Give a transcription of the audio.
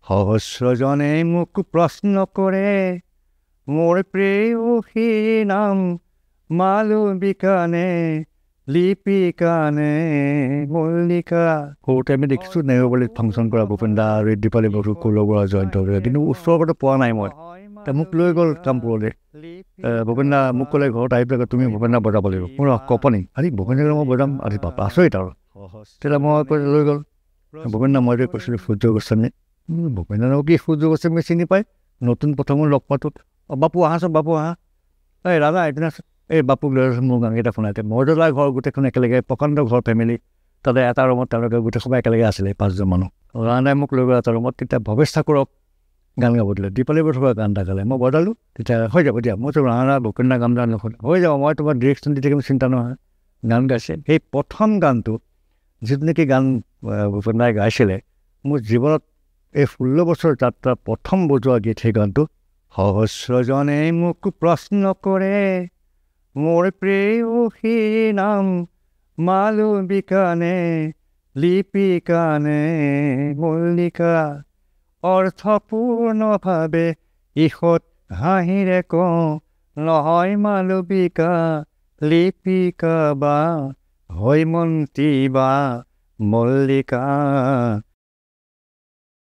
সহস্ৰজনে মুখ প্ৰশ্ন কৰে মোৰ প্ৰেয়সী নাম মালবিকানে লিপিকানে মল্লিকা। সৰুতে আমি দেখিছোঁ নেহেৰুবালিত ফাংচন কৰা ভূপেন দা আৰু দীপালী বসু কৌলৰ বৰা জয়ন্ত বৰুৱা, কিন্তু ওচৰতে পোৱা নাই মই। মোক লৈ গ'ল কামপুৰলৈ। ভূপেন দা মোক ক'লে ঘৰত আহি পেলাই তুমি ভূপেন দা বজাব লাগিব। মোৰ কপনি আজি ভূপেন দাক মই বজাম, আজি বাপ আচৰিত আৰু। তেতিয়া মই লৈ গ'ল ভূপেন দা। মই কৈছিলোঁ সূৰ্য গোস্বামী। ভূপেন দাও কি সূৰ্য গোস্বামী চিনি পায়? নতুন প্ৰথমৰ লগ পাতোঁ, বাপু আহাচোন, বাপু আহা। এই দাদা এদিন আছে, এই বাপুক লৈ আছোঁ মোৰ গানকেইটা শুনাইতে। মৰ্যাদাৰ ঘৰ গোটেইখন একেলগে, প্ৰকাণ্ড ঘৰ ফেমিলি। তাতে এটা ৰুমত তেওঁলোকে গোটেই সবাই একেলগে আছিলে, 5জন মানুহ। ৰাণাই মোক লৈ গ'ল এটা ৰুমত। তেতিয়া ভৱেশ ঠাকুৰক গান গাব দিলে, দীপালী বসুৱে গান এটা গালে, মই বজালোঁ। তেতিয়া হৈ যাব দিয়া, মইতো ৰাণা ভূপেন দা গান গান নুশুনে, হৈ যাব, মই তোমাৰ ডিৰেকশ্যন দি থাকিম, চিন্তা নহয়। গান গাইছে। সেই প্ৰথম গানটো যিটো নেকি গান ভূপেন দাই গাইছিলে, মোৰ জীৱনত এই 16 বছৰ যাত্ৰা প্ৰথম বজোৱা গীত সেই গানটো। সহস্ৰজনে মোক প্ৰশ্ন কৰে মোৰ প্ৰেয়সী নাম মালবিকানে লিপিকানে মল্লিকা। অৰ্থপূৰ্ণভাৱে ঈষৎ হাঁহিৰে কওঁ, নহয় মালবিকা লিপিকা বা হৈমন্তী বা মল্লিকা।